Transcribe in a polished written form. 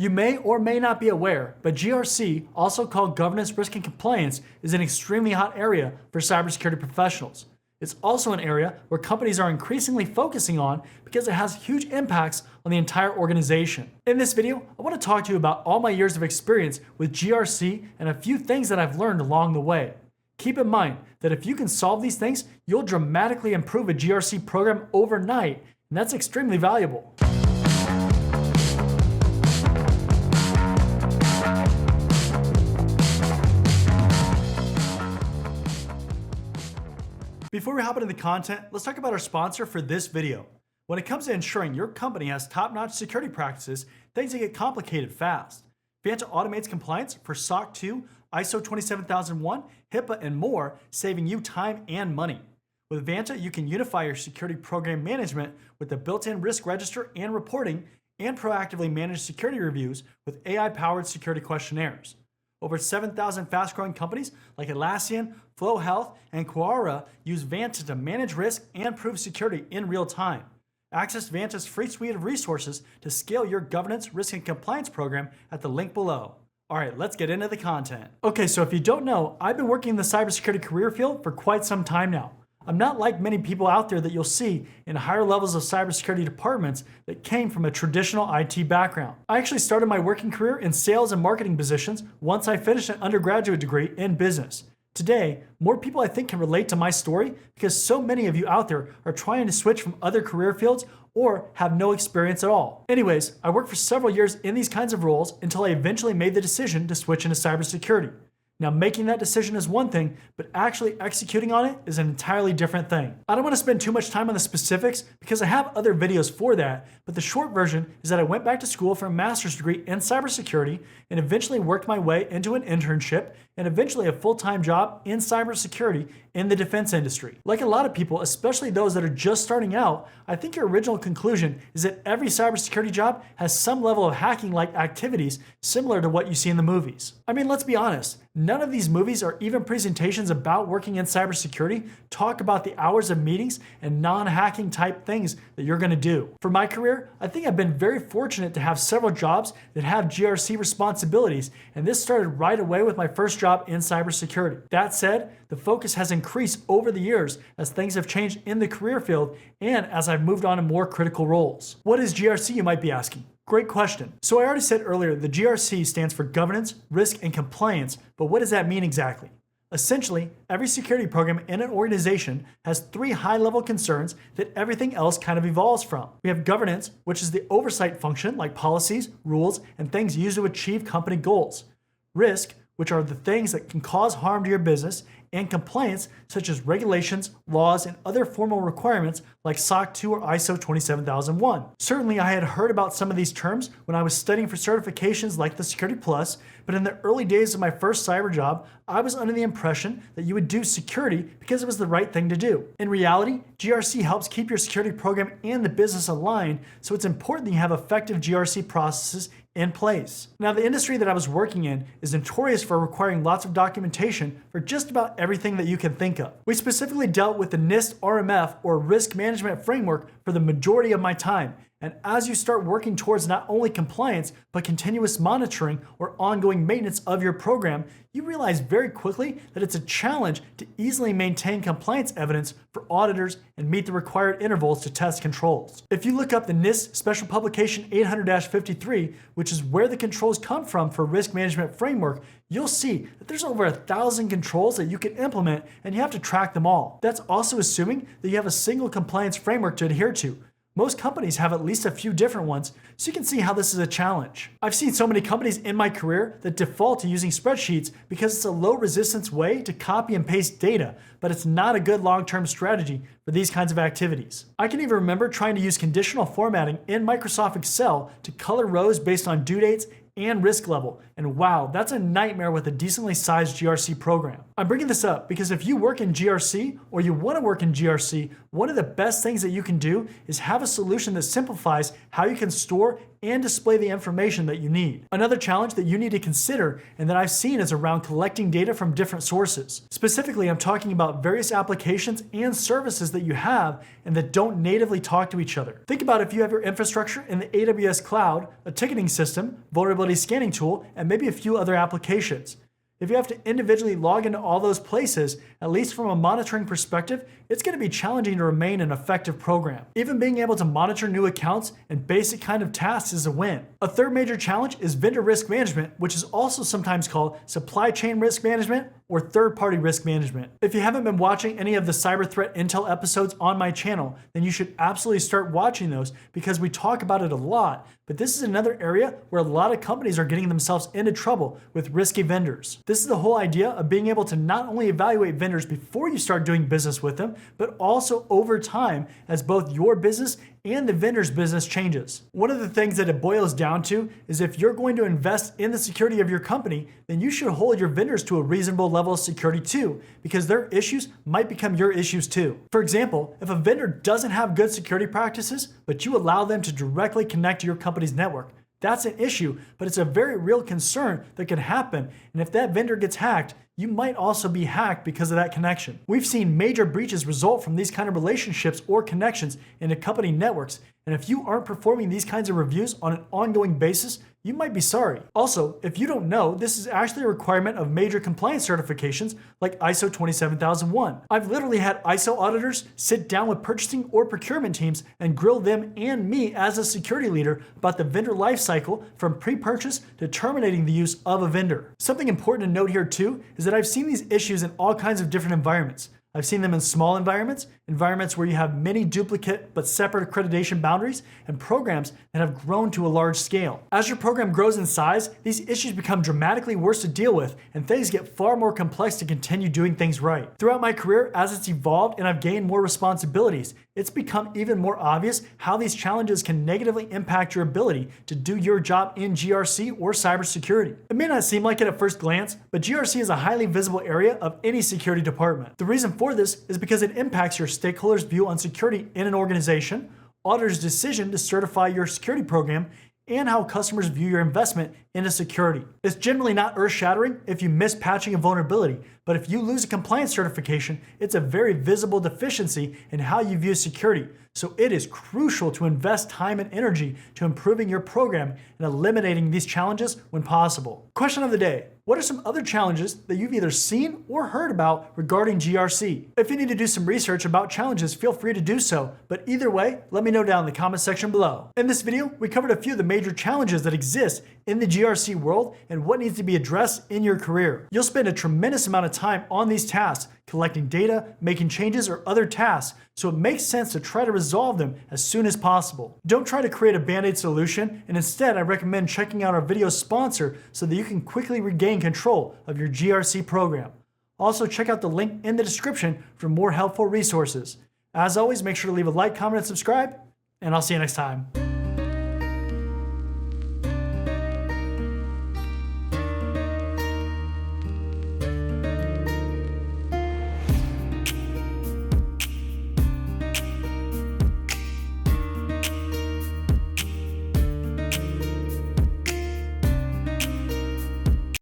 You may or may not be aware, but GRC, also called Governance, Risk, and Compliance, is an extremely hot area for cybersecurity professionals. It's also an area where companies are increasingly focusing on because it has huge impacts on the entire organization. In this video, I want to talk to you about all my years of experience with GRC and a few things that I've learned along the way. Keep in mind that if you can solve these things, you'll dramatically improve a GRC program overnight, and that's extremely valuable. Before we hop into the content, let's talk about our sponsor for this video. When it comes to ensuring your company has top-notch security practices, things get complicated fast. Vanta automates compliance for SOC 2, ISO 27001, HIPAA, and more, saving you time and money. With Vanta, you can unify your security program management with the built-in risk register and reporting, and proactively manage security reviews with AI-powered security questionnaires. Over 7,000 fast-growing companies like Atlassian, Flow Health, and Quora use Vanta to manage risk and prove security in real time. Access Vanta's free suite of resources to scale your governance, risk, and compliance program at the link below. All right, let's get into the content. Okay, so if you don't know, I've been working in the cybersecurity career field for quite some time now. I'm not like many people out there that you'll see in higher levels of cybersecurity departments that came from a traditional IT background. I actually started my working career in sales and marketing positions once I finished an undergraduate degree in business. Today, more people I think can relate to my story because so many of you out there are trying to switch from other career fields or have no experience at all. Anyways, I worked for several years in these kinds of roles until I eventually made the decision to switch into cybersecurity. Now, making that decision is one thing, but actually executing on it is an entirely different thing. I don't want to spend too much time on the specifics because I have other videos for that, but the short version is that I went back to school for a master's degree in cybersecurity and eventually worked my way into an internship and eventually a full-time job in cybersecurity in the defense industry. Like a lot of people, especially those that are just starting out, I think your original conclusion is that every cybersecurity job has some level of hacking-like activities similar to what you see in the movies. I mean, let's be honest. None of these movies or even presentations about working in cybersecurity talk about the hours of meetings and non-hacking type things that you're going to do. For my career, I think I've been very fortunate to have several jobs that have GRC responsibilities, and this started right away with my first job in cybersecurity. That said, the focus has increased over the years as things have changed in the career field and as I've moved on to more critical roles. What is GRC, you might be asking? Great question. So I already said earlier, the GRC stands for Governance, Risk, and Compliance, but what does that mean exactly? Essentially, every security program in an organization has three high-level concerns that everything else kind of evolves from. We have governance, which is the oversight function like policies, rules, and things used to achieve company goals. Risk, which are the things that can cause harm to your business, and compliance, such as regulations, laws, and other formal requirements like SOC 2 or ISO 27001. Certainly, I had heard about some of these terms when I was studying for certifications like the Security Plus, but in the early days of my first cyber job, I was under the impression that you would do security because it was the right thing to do. In reality, GRC helps keep your security program and the business aligned, so it's important that you have effective GRC processes in place. Now, the industry that I was working in is notorious for requiring lots of documentation for just about everything that you can think of. We specifically dealt with the NIST RMF or Risk Management Framework for the majority of my time. And as you start working towards not only compliance, but continuous monitoring or ongoing maintenance of your program, you realize very quickly that it's a challenge to easily maintain compliance evidence for auditors and meet the required intervals to test controls. If you look up the NIST Special Publication 800-53, which is where the controls come from for Risk Management Framework, you'll see that there's over 1,000 controls that you can implement and you have to track them all. That's also assuming that you have a single compliance framework to adhere to. Most companies have at least a few different ones, so you can see how this is a challenge. I've seen so many companies in my career that default to using spreadsheets because it's a low resistance way to copy and paste data, but it's not a good long-term strategy for these kinds of activities. I can even remember trying to use conditional formatting in Microsoft Excel to color rows based on due dates and risk level. And wow, that's a nightmare with a decently sized GRC program. I'm bringing this up because if you work in GRC or you want to work in GRC, one of the best things that you can do is have a solution that simplifies how you can store and display the information that you need. Another challenge that you need to consider and that I've seen is around collecting data from different sources. Specifically, I'm talking about various applications and services that you have and that don't natively talk to each other. Think about if you have your infrastructure in the AWS cloud, a ticketing system, vulnerability scanning tool, and maybe a few other applications. If you have to individually log into all those places, at least from a monitoring perspective, it's going to be challenging to remain an effective program. Even being able to monitor new accounts and basic kind of tasks is a win. A third major challenge is vendor risk management, which is also sometimes called supply chain risk management or third-party risk management. If you haven't been watching any of the cyber threat intel episodes on my channel, then you should absolutely start watching those because we talk about it a lot, but this is another area where a lot of companies are getting themselves into trouble with risky vendors. This is the whole idea of being able to not only evaluate vendors before you start doing business with them, but also over time as both your business and the vendor's business changes. One of the things that it boils down to is if you're going to invest in the security of your company, then you should hold your vendors to a reasonable level of security too, because their issues might become your issues too. For example, if a vendor doesn't have good security practices, but you allow them to directly connect to your company's network, that's an issue, but it's a very real concern that could happen. And if that vendor gets hacked, you might also be hacked because of that connection. We've seen major breaches result from these kind of relationships or connections into company networks. And if you aren't performing these kinds of reviews on an ongoing basis, you might be sorry. Also, if you don't know, this is actually a requirement of major compliance certifications like ISO 27001. I've literally had ISO auditors sit down with purchasing or procurement teams and grill them and me as a security leader about the vendor lifecycle from pre-purchase to terminating the use of a vendor. Something important to note here too is that I've seen these issues in all kinds of different environments. I've seen them in small environments where you have many duplicate but separate accreditation boundaries, and programs that have grown to a large scale. As your program grows in size, these issues become dramatically worse to deal with, and things get far more complex to continue doing things right. Throughout my career, as it's evolved and I've gained more responsibilities, it's become even more obvious how these challenges can negatively impact your ability to do your job in GRC or cybersecurity. It may not seem like it at first glance, but GRC is a highly visible area of any security department. The reason for this is because it impacts your stakeholders' view on security in an organization, auditors' decision to certify your security program, and how customers view your investment into security. It's generally not earth-shattering if you miss patching a vulnerability, but if you lose a compliance certification, it's a very visible deficiency in how you view security. So it is crucial to invest time and energy to improving your program and eliminating these challenges when possible. Question of the day: what are some other challenges that you've either seen or heard about regarding GRC? If you need to do some research about challenges, feel free to do so, but either way, let me know down in the comment section below. In this video, we covered a few of the major challenges that exist in the GRC world and what needs to be addressed in your career. You'll spend a tremendous amount of time on these tasks, collecting data, making changes, or other tasks, so it makes sense to try to resolve them as soon as possible. Don't try to create a band-aid solution, and instead I recommend checking out our video sponsor so that you can quickly regain control of your GRC program. Also, check out the link in the description for more helpful resources. As always, make sure to leave a like, comment, and subscribe, and I'll see you next time.